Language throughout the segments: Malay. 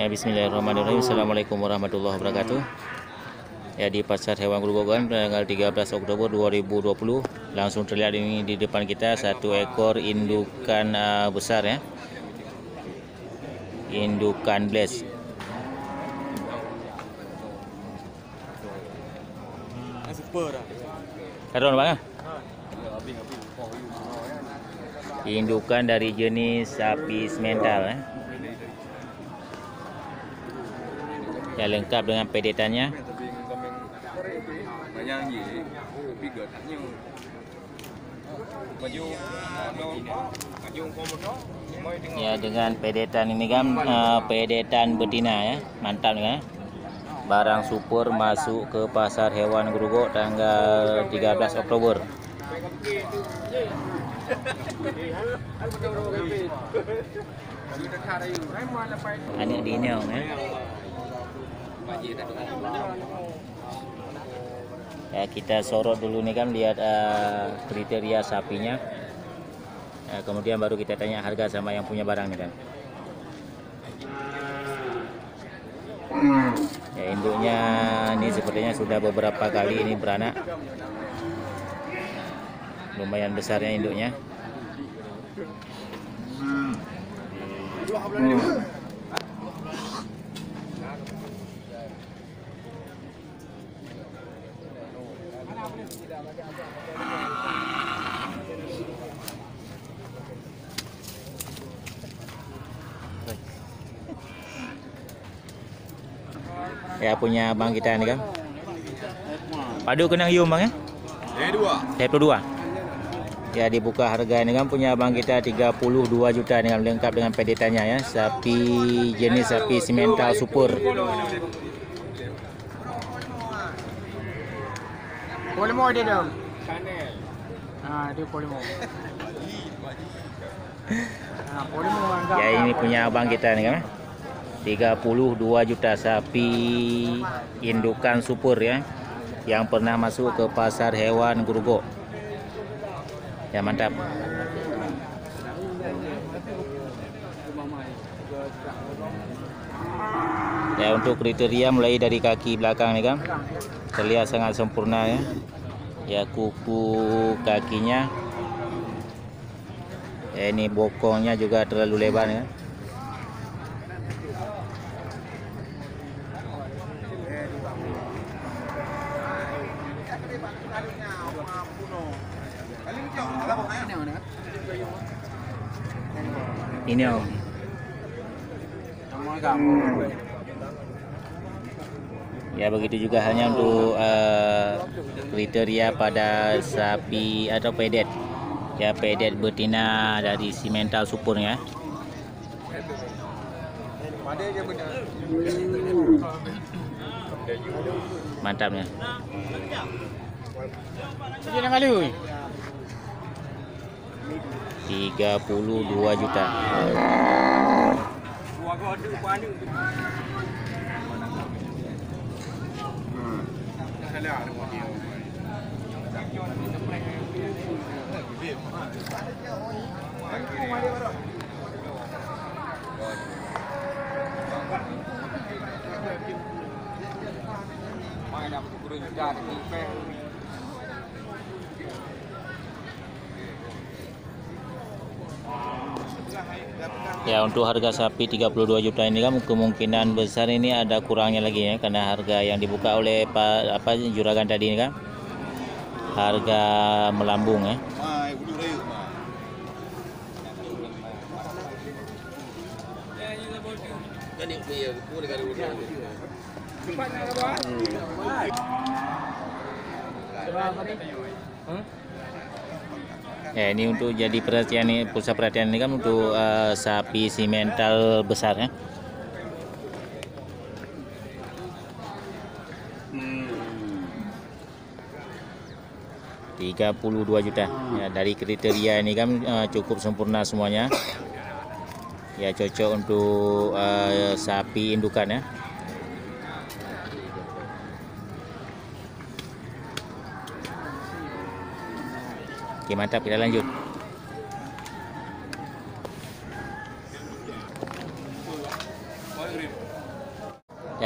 Ya, bismillahirrahmanirrahim. Assalamualaikum warahmatullahi wabarakatuh. Ya, di Pasar Hewan Grobogan tanggal 13 Oktober 2020 langsung terlihat ini di depan kita satu ekor indukan besar ya. Indukan Blaze. Karon bang. Indukan dari jenis sapi semental ya. Ya, lengkap dengan pedetannya. Ya, dengan pedetan ini kan pedetan betina ya, mantap ya. Barang super masuk ke Pasar Hewan Grogol tanggal 13 Oktober. Anak diniau ya. Ya, kita sorot dulu nih kan, lihat kriteria sapinya. Kemudian baru kita tanya harga sama yang punya barang nih kan. Ya, induknya ini sepertinya sudah beberapa kali ini beranak. Lumayan besarnya induknya. Ya, punya abang kita ini kan. Padu kena hium bang ya? Dua. Ya, dibuka harga ini kan, punya abang kita 32 juta dengan lengkap dengan pedetannya ya. Sapi jenis sapi semental super. Polimo dia dong. Dia polimo. Polimo mantap. Ya, ini punya abang kita nih kan. 32 juta sapi indukan super ya, yang pernah masuk ke Pasar Hewan Grogol. Ya, mantap. Ya, untuk kriteria mulai dari kaki belakang nih kan, terlihat sangat sempurna ya. Ya, kuku kakinya. Ya, ini bokongnya juga terlalu lebar ya. Ini om. Ya, begitu juga halnya untuk kriteria pada sapi atau pedet. Ya, pedet betina dari semental super ya. Mantapnya. 32 juta. Ya, untuk harga sapi 32 juta ini kan kemungkinan besar ini ada kurangnya lagi ya, karena harga yang dibuka oleh juragan tadi ini kan harga melambung ya. Ya, ini untuk jadi perhatian nih, pusat perhatian ini kan untuk sapi semental besar ya. $32 juta. Ya, dari kriteria ini kan cukup sempurna semuanya. Ya, cocok untuk sapi indukan ya. Oke, mantap, kita lanjut.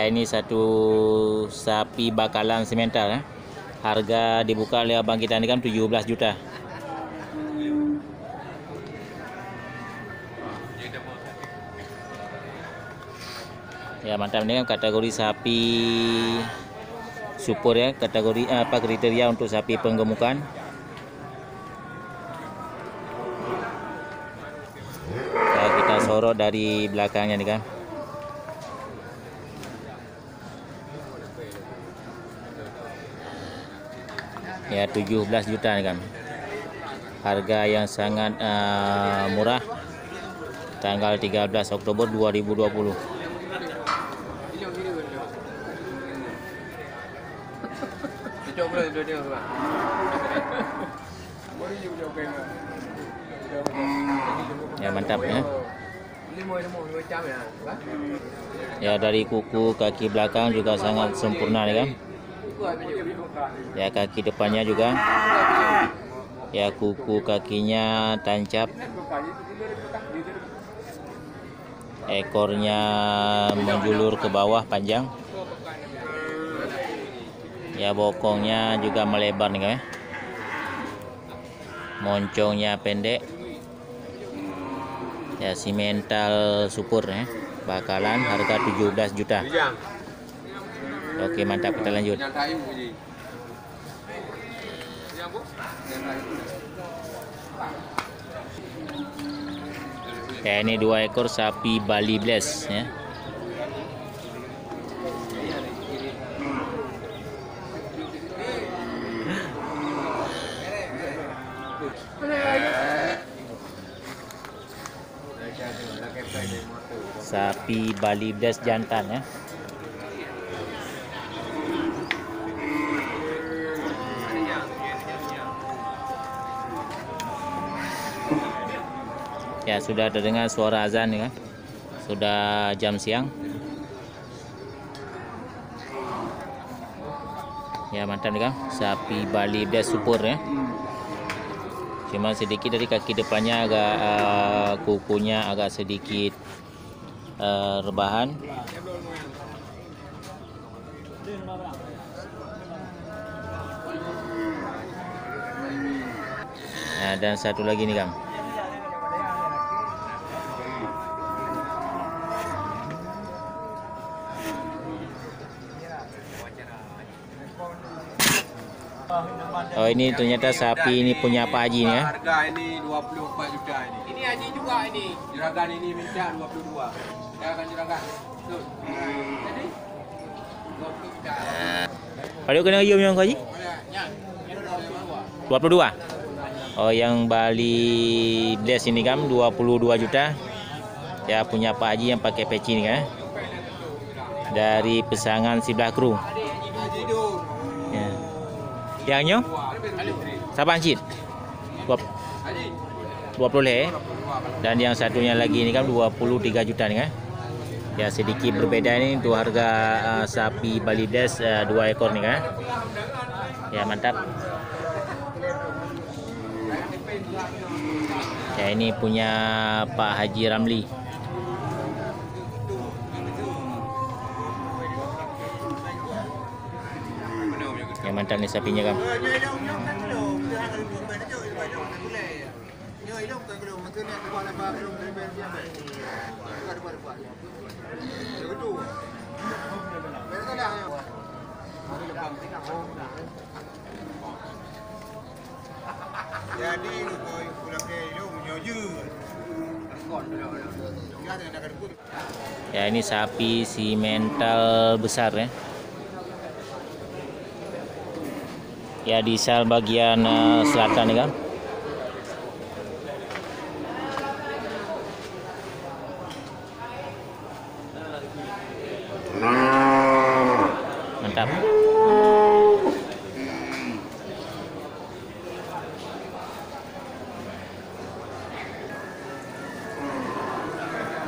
Ya, ini satu sapi bakalan simental ya. Harga dibuka oleh abang kita ini kan 17 juta. Ya, mantap, ini kan kategori sapi super ya, kategori apa kriteria untuk sapi penggemukan. Ya, kita sorot dari belakangnya nih kan. Ya, 17 juta nih kan. Harga yang sangat murah. Tanggal 13 Oktober 2020. Ya, mantap ya. Ya, dari kuku kaki belakang juga sangat sempurna nih kan. Ya, kaki depannya juga. Ya, kuku kakinya tancap. Ekornya menjulur ke bawah panjang. Ya, bokongnya juga melebar nih kan. Moncongnya pendek. Ya, simental super ya. Bakalan harga 17 juta. Oke, mantap, kita lanjut. Ya, ini 2 ekor sapi Bali Bless ya. Sapi Bali Bless jantan ya. Ya, sudah terdengar suara azan ya. Sudah jam siang. Ya, mantap nih kan. Sapi Bali Bless super ya. Cuma sedikit dari kaki depannya agak kukunya agak sedikit rebahan. Nah, dan satu lagi nih Kang. Oh, ini ternyata sapi ini punya Pak Haji nih ya. Harga ini 24 juta ini. Ini Haji juga ini. Juragan ini minta 22. Saya akan juragan. Tuh. Jadi 20 juta. Pada kena ayam yang Pak Haji? 22. Oh, yang Bali Bless ini kan 22 juta. Ya, punya Pak Haji yang pakai peci nih kan. Dari Pesangan Sebelah Kru. Ya. Yangnya? Siapa Ancit? 20 leh. Dan yang satunya lagi ini kan 23 juta nih kan. Ya, sedikit berbeda ini untuk harga sapi Bali Bless 2 ekor nih kan. Ya, mantap. Ya, ini punya Pak Haji Ramli. Ya, mantap nih sapinya kan. Jadi pulang ke itu menyoju. Ya, ini sapi simental besar ya. Ya, di sel bagian selatan nih kan. Mantap.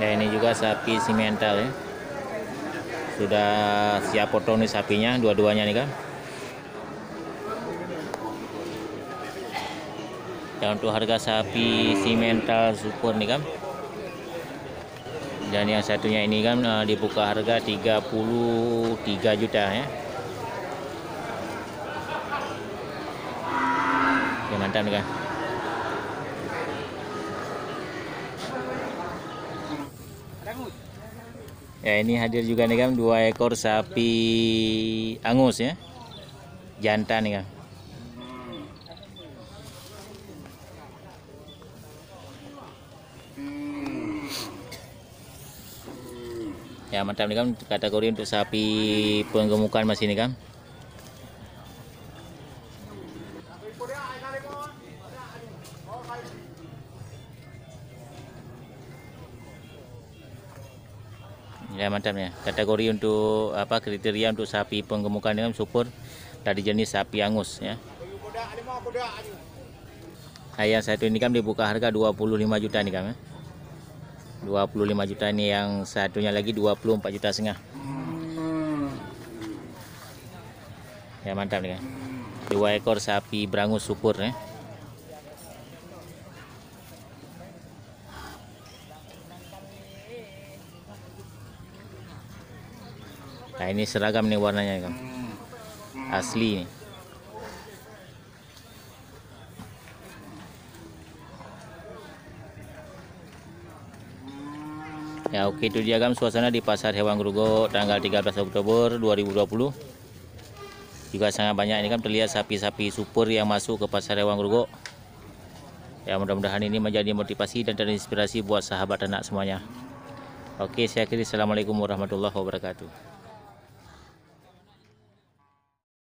Ya, ini juga sapi simental ya. Sudah siap potong nih sapinya, dua-duanya nih kan. Ya, untuk harga sapi simental super nih kan Dan yang satunya ini kan dibuka harga 33 juta ya. Oke, mantap nih kan. Ya, ini hadir juga nih kan 2 ekor sapi angus ya. Jantan nih kan. Ya, mantap nih kan, kategori untuk sapi penggemukan masih nih kan. Ya, mantap ya. Kategori untuk kriteria untuk sapi penggemukan dengan super dari jenis sapi angus ya. Nah, yang satu ini kan dibuka harga 25 juta nih kan ya. 25 juta ini, yang satunya lagi 24 juta setengah. Ya, mantap nih kan. 2 ekor sapi berangus super ya. Nah, ini seragam nih warnanya kan. Asli nih. Ya, oke, itu dia kan suasana di Pasar Hewan Grogol tanggal 13 Oktober 2020. Juga sangat banyak ini kan terlihat sapi-sapi super yang masuk ke Pasar Hewan Grogol. Ya, mudah-mudahan ini menjadi motivasi dan terinspirasi buat sahabat ternak semuanya. Oke, saya akhiri. Assalamualaikum warahmatullahi wabarakatuh.